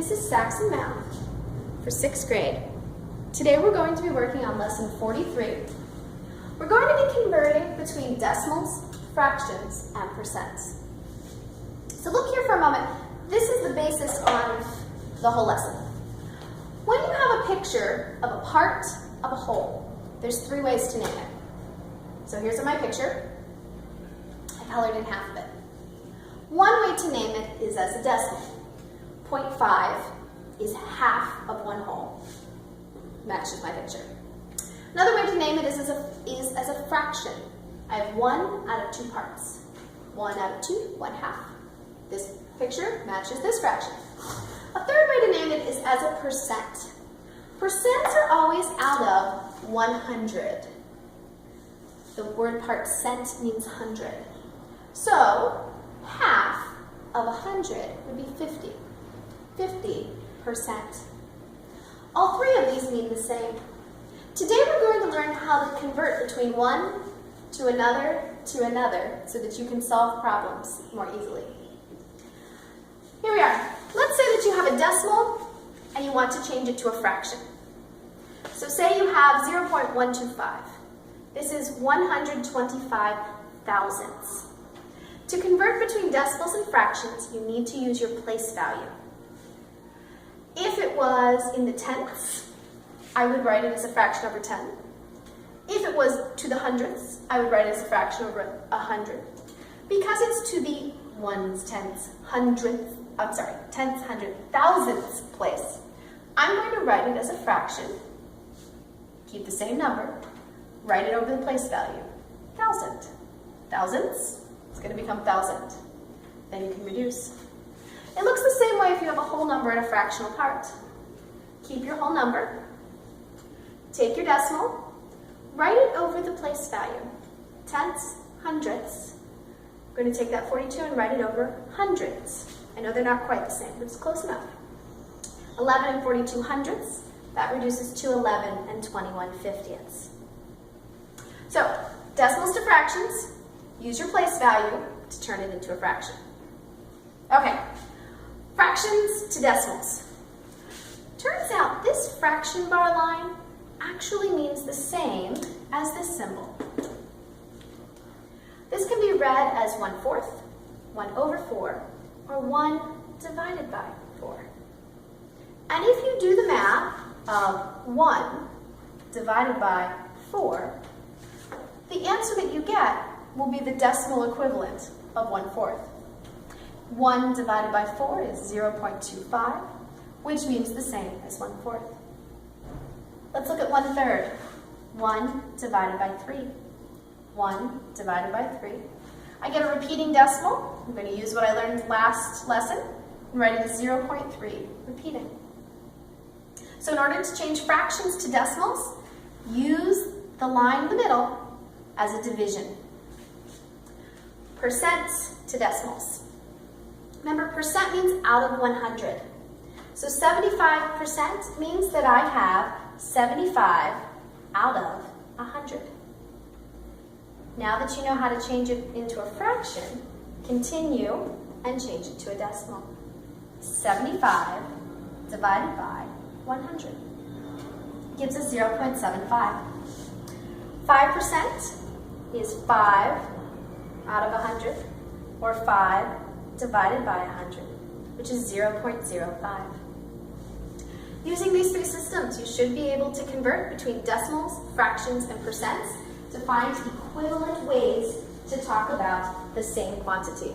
This is Saxon Math for 6th grade. Today we're going to be working on lesson 43. We're going to be converting between decimals, fractions, and percents. So look here for a moment. This is the basis of the whole lesson. When you have a picture of a part of a whole, there's 3 ways to name it. So here's my picture. I colored in half of it. One way to name it is as a decimal. 0.5 is half of one whole. Matches my picture. Another way to name it is as a fraction. I have 1 out of 2 parts. 1 out of 2, 1 half. This picture matches this fraction. A third way to name it is as a percent. Percents are always out of 100. The word percent means 100. So, half of 100 would be 50. 50%. All 3 of these mean the same. Today we're going to learn how to convert between one to another so that you can solve problems more easily. Here we are. Let's say that you have a decimal and you want to change it to a fraction. So say you have 0.125. This is 125 thousandths. To convert between decimals and fractions, you need to use your place value. If it was in the tenths, I would write it as a fraction over 10. If it was to the hundredths, I would write it as a fraction over 100. Because it's to the ones, tenths, hundredths, tenths, hundredths, thousandths place, I'm going to write it as a fraction, keep the same number, write it over the place value, thousand. Thousandths, it's going to become thousand. Then you can reduce. It looks the same way if you have a whole number and a fractional part. Keep your whole number, take your decimal, write it over the place value. Tenths, hundredths. I'm going to take that 42 and write it over hundredths. I know they're not quite the same, but it's close enough. 11 and 42 hundredths, that reduces to 11 and 21 fiftieths. So, decimals to fractions, use your place value to turn it into a fraction. Okay. Fractions to decimals. Turns out this fraction bar line actually means the same as this symbol. This can be read as 1/4, 1/4, or 1 divided by 4. And if you do the math of 1 divided by 4, the answer that you get will be the decimal equivalent of 1/4. 1 divided by 4 is 0.25, which means the same as 1/4. Let's look at 1/3. 1 divided by 3. 1 divided by 3. I get a repeating decimal. I'm going to use what I learned last lesson and write it as 0.3, repeating. So in order to change fractions to decimals, use the line in the middle as a division. Percents to decimals. Remember, percent means out of 100. So 75% means that I have 75 out of 100. Now that you know how to change it into a fraction, continue and change it to a decimal. 75 divided by 100 gives us 0.75. 5% is 5 out of 100, or 5 divided by 100, which is 0.05. Using these 3 systems, you should be able to convert between decimals, fractions, and percents to find equivalent ways to talk about the same quantity.